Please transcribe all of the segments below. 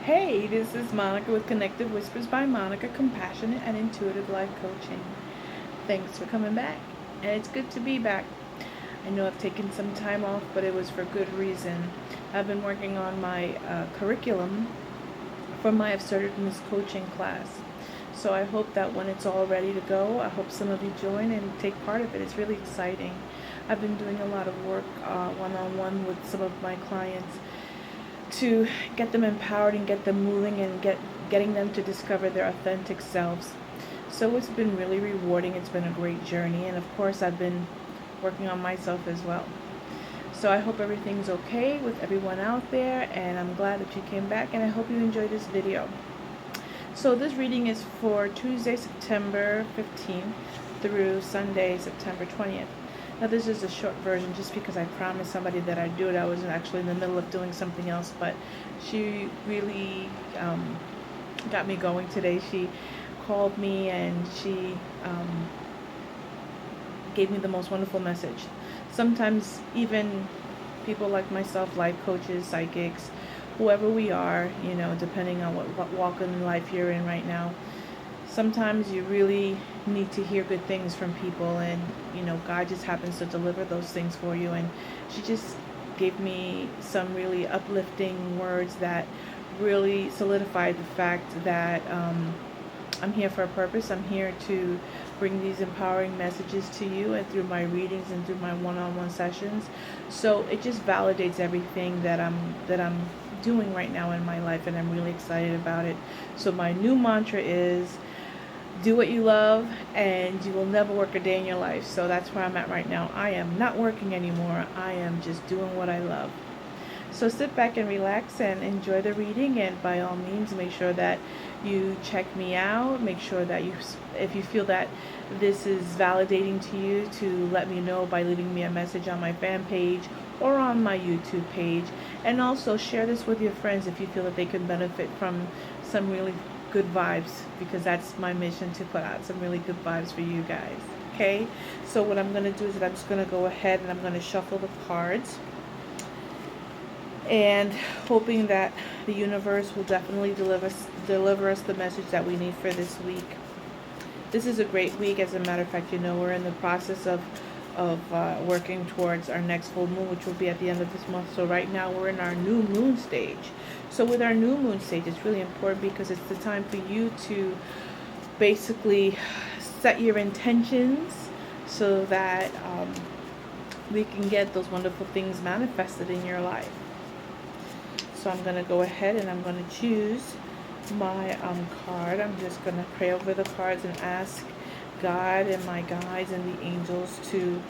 Hey, this is Monica with Connective Whispers by Monica, compassionate and intuitive life coaching. Thanks for coming back, and it's good to be back. I know I've taken some time off, but it was for good reason. I've been working on my curriculum for my Assertiveness Coaching class. So I hope that when it's all ready to go, I hope some of you join and take part of it. It's really exciting. I've been doing a lot of work one-on-one with some of my clients to get them empowered and get them moving and getting them to discover their authentic selves. So it's been really rewarding. It's been a great journey, and of course I've been working on myself as well. So I hope everything's okay with everyone out there, and I'm glad that you came back, and I hope you enjoyed this video. So this reading is for Tuesday, September 15th through Sunday, September 20th. Now this is a short version just because I promised somebody that I'd do it. I was actually in the middle of doing something else, but she really got me going today. She called me and she gave me the most wonderful message. Sometimes even people like myself, life coaches, psychics, whoever we are, depending on what walk in life you're in right now, sometimes you really need to hear good things from people, and God just happens to deliver those things for you. And she just gave me some really uplifting words that really solidified the fact that I'm here for a purpose. I'm here to bring these empowering messages to you, and through my readings and through my one-on-one sessions. So it just validates everything that I'm doing right now in my life, and I'm really excited about it. So my new mantra is do what you love, and you will never work a day in your life. So that's where I'm at right now. I am not working anymore. I am just doing what I love. So sit back and relax and enjoy the reading, and by all means make sure that you check me out. Make sure that if you feel that this is validating to you, to let me know by leaving me a message on my fan page or on my YouTube page. And also share this with your friends if you feel that they could benefit from some really good vibes, because that's my mission, to put out some really good vibes for you guys. Okay, so what I'm going to do is that I'm just going to go ahead and I'm going to shuffle the cards, and hoping that the universe will definitely deliver us the message that we need for this week. This is a great week. As a matter of fact, we're in the process of working towards our next full moon, which will be at the end of this month. So right now we're in our new moon stage. So with our new moon stage, it's really important because it's the time for you to basically set your intentions so that we can get those wonderful things manifested in your life. So I'm going to go ahead and I'm going to choose my card. I'm just going to pray over the cards and ask God and my guides and the angels to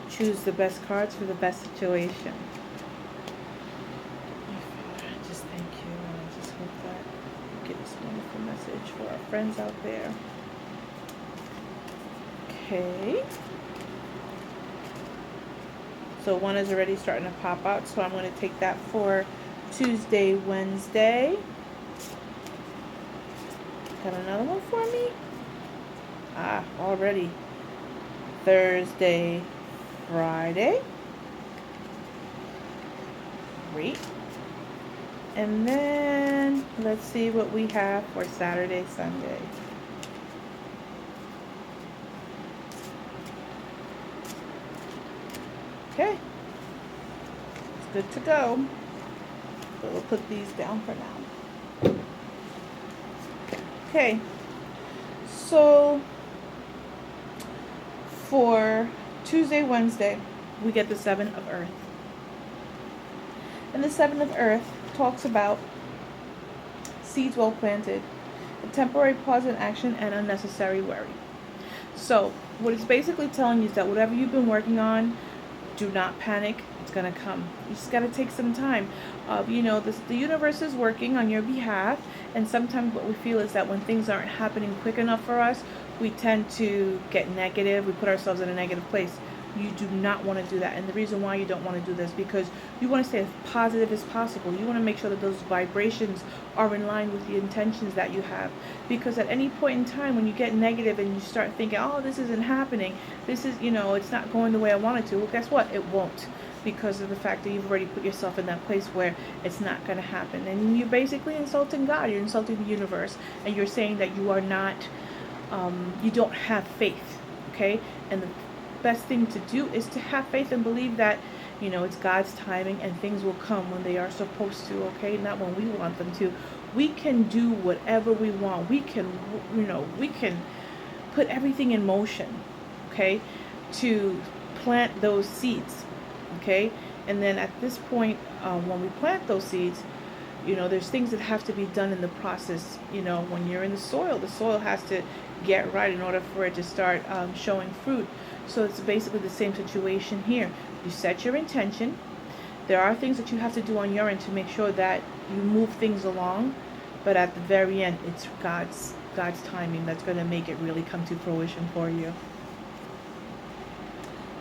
choose the best cards for the best situation. I just thank you, and I just hope that you get this wonderful message for our friends out there. Okay. So one is already starting to pop out, so I'm going to take that for Tuesday, Wednesday. Got another one for me? Already. Thursday, Friday. Great. And then let's see what we have for Saturday, Sunday. Okay. It's good to go. So we'll put these down for now. Okay. So for Tuesday, Wednesday, we get the Seven of Earth. And the Seven of Earth talks about seeds well planted, a temporary pause in action, and unnecessary worry. So what it's basically telling you is that whatever you've been working on, do not panic. It's going to come. You just got to take some time. The universe is working on your behalf, and sometimes what we feel is that when things aren't happening quick enough for us, we tend to get negative. We put ourselves in a negative place. You do not want to do that. And the reason why you don't want to do this, because you want to stay as positive as possible. You want to make sure that those vibrations are in line with the intentions that you have. Because at any point in time when you get negative and you start thinking, oh, this isn't happening, this is, it's not going the way I want it to, well, guess what? It won't. because of the fact that you've already put yourself in that place where it's not going to happen. And you're basically insulting God, you're insulting the universe, and you're saying that you are not, you don't have faith, okay? And the best thing to do is to have faith and believe that, it's God's timing and things will come when they are supposed to, okay? Not when we want them to. We can do whatever we want. We can, we can put everything in motion, okay, to plant those seeds, okay? And then at this point, when we plant those seeds, there's things that have to be done in the process. When you're in the soil has to get right in order for it to start showing fruit. So it's basically the same situation here. You set your intention. There are things that you have to do on your end to make sure that you move things along, but at the very end, it's God's timing that's going to make it really come to fruition for you.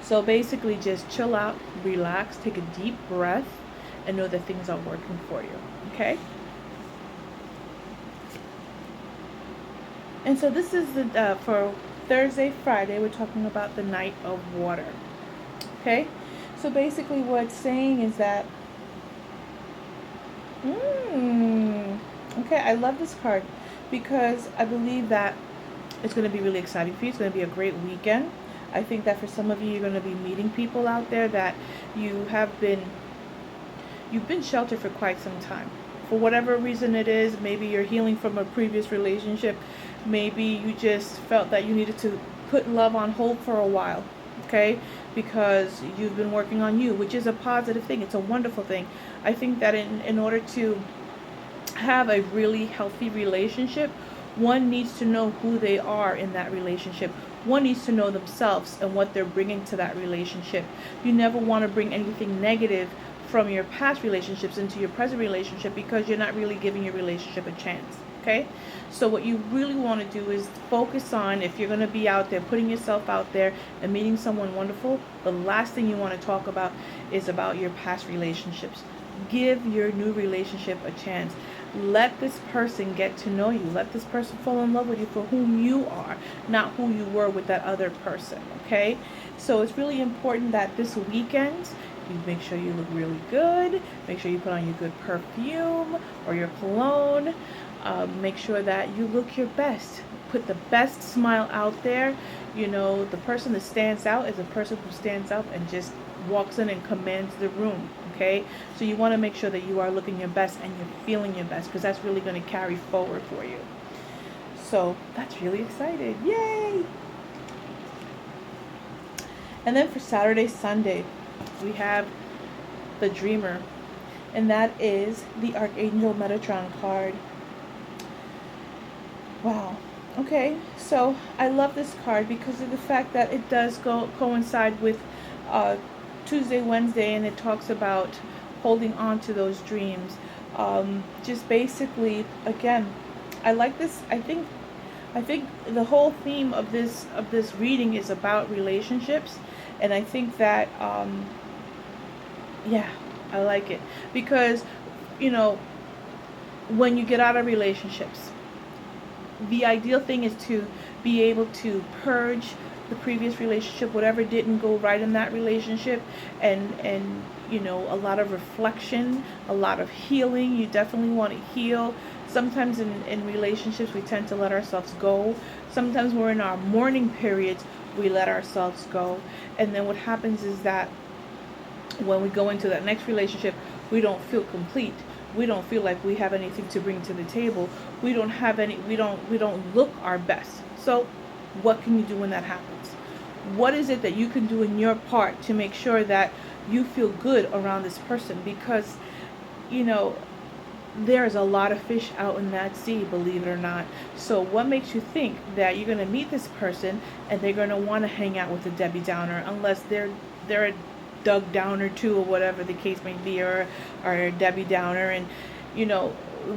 So basically just chill out, relax, take a deep breath, and know that things are working for you, okay? And so this is for Thursday, Friday, we're talking about the night of water, okay? So basically what it's saying is that, okay, I love this card because I believe that it's going to be really exciting for you. It's going to be a great weekend. I think that for some of you, you're going to be meeting people out there that you've been sheltered for quite some time. For whatever reason it is, maybe you're healing from a previous relationship. Maybe you just felt that you needed to put love on hold for a while, okay? Because you've been working on you, which is a positive thing. It's a wonderful thing. I think that in order to have a really healthy relationship, one needs to know who they are in that relationship. One needs to know themselves and what they're bringing to that relationship. You never want to bring anything negative from your past relationships into your present relationship because you're not really giving your relationship a chance, okay? So what you really want to do is focus on, if you're going to be out there, putting yourself out there and meeting someone wonderful, the last thing you want to talk about is about your past relationships. Give your new relationship a chance. Let this person get to know you. Let this person fall in love with you for whom you are, not who you were with that other person, okay? So it's really important that this weekend, you make sure you look really good. Make sure you put on your good perfume or your cologne. Make sure that you look your best. Put the best smile out there. The person that stands out is a person who stands up and just walks in and commands the room, okay? So you want to make sure that you are looking your best and you're feeling your best, because that's really going to carry forward for you. So that's really exciting. Yay! And then for Saturday, Sunday, we have the Dreamer, and that is the Archangel Metatron card. Wow. Okay, so I love this card because of the fact that it does coincide with Tuesday, Wednesday, and it talks about holding on to those dreams. Just basically, again, I like this. I think the whole theme of this reading is about relationships, and I think that yeah, I like it because when you get out of relationships, the ideal thing is to be able to purge the previous relationship, whatever didn't go right in that relationship, and a lot of reflection, a lot of healing. You definitely want to heal. Sometimes in relationships we tend to let ourselves go. Sometimes we're in our mourning periods, we let ourselves go, and then what happens is that when we go into that next relationship, we don't feel complete. We don't feel like we have anything to bring to the table. We don't look our best. So what can you do when that happens? What is it that you can do in your part to make sure that you feel good around this person? Because there is a lot of fish out in that sea, believe it or not. So what makes you think that you're going to meet this person and they're going to want to hang out with a Debbie Downer, unless they're a Doug Downer too, or whatever the case may be, or Debbie Downer? And the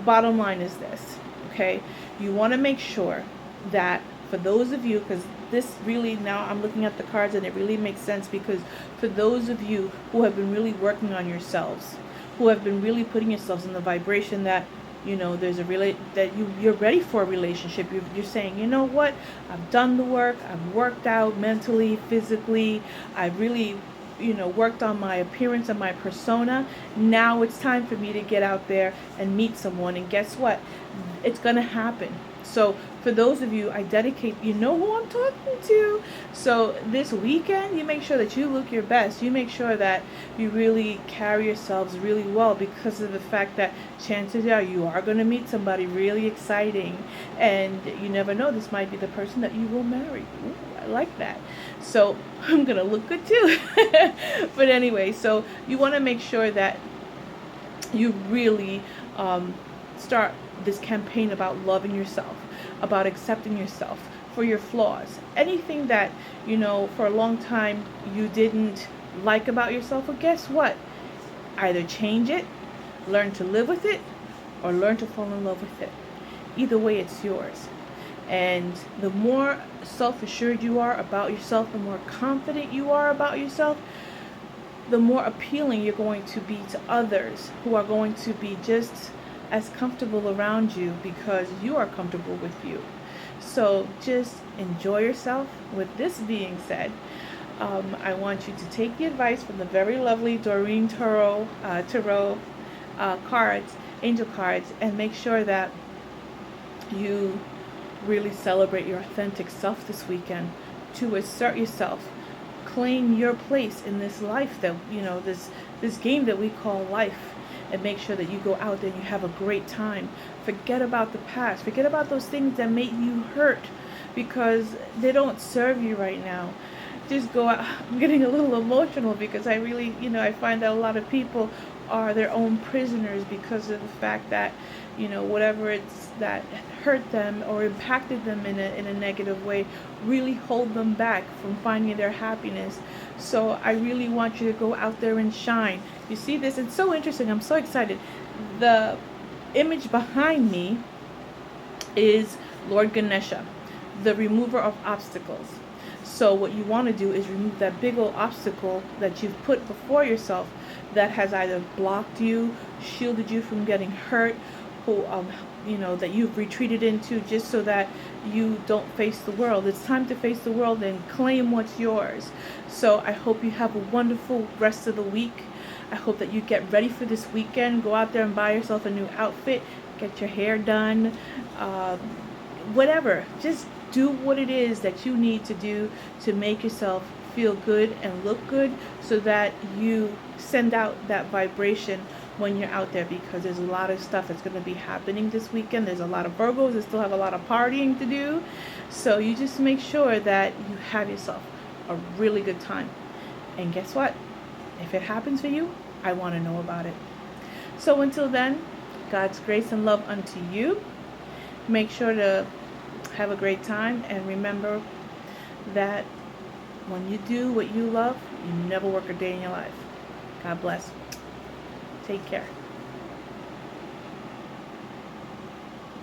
bottom line is this, okay? You want to make sure that for those of you, because this really, now I'm looking at the cards and it really makes sense, because for those of you who have been really working on yourselves, who have been really putting yourselves in the vibration that there's that you're ready for a relationship. You're saying, you know what, I've done the work, I've worked out mentally, physically, I've really worked on my appearance and my persona. Now it's time for me to get out there and meet someone. And guess what? It's going to happen. So for those of you, I dedicate, you know who I'm talking to. So this weekend, you make sure that you look your best. You make sure that you really carry yourselves really well, because of the fact that chances are you are going to meet somebody really exciting. And you never know, this might be the person that you will marry. Ooh, I like that. So I'm going to look good too. But anyway, so you want to make sure that you really start this campaign about loving yourself, about accepting yourself for your flaws. Anything that, for a long time you didn't like about yourself, well, guess what? Either change it, learn to live with it, or learn to fall in love with it. Either way, it's yours. And the more self-assured you are about yourself, the more confident you are about yourself, the more appealing you're going to be to others, who are going to be just as comfortable around you because you are comfortable with you. So just enjoy yourself. With this being said, I want you to take the advice from the very lovely Doreen Tarot cards, angel cards, and make sure that you really celebrate your authentic self this weekend, to assert yourself, claim your place in this life that, this game that we call life. And make sure that you go out there and you have a great time. Forget about the past. Forget about those things that made you hurt, because they don't serve you right now. Just go out. I'm getting a little emotional because I really, I find that a lot of people are their own prisoners because of the fact that, whatever it's that hurt them or impacted them in a negative way really hold them back from finding their happiness. So I really want you to go out there and shine. You see this? It's so interesting. I'm so excited. The image behind me is Lord Ganesha, the remover of obstacles. So what you want to do is remove that big old obstacle that you've put before yourself that has either blocked you, shielded you from getting hurt, that you've retreated into just so that you don't face the world. It's time to face the world and claim what's yours. So I hope you have a wonderful rest of the week. I hope that you get ready for this weekend. Go out there and buy yourself a new outfit. Get your hair done. Whatever. Just do what it is that you need to do to make yourself feel good and look good, so that you send out that vibration when you're out there, because there's a lot of stuff that's going to be happening this weekend. There's a lot of Virgos that still have a lot of partying to do. So you just make sure that you have yourself a really good time. And guess what? If it happens for you, I want to know about it. So until then, God's grace and love unto you. Make sure to have a great time, and remember that when you do what you love, you never work a day in your life. God bless. Take care.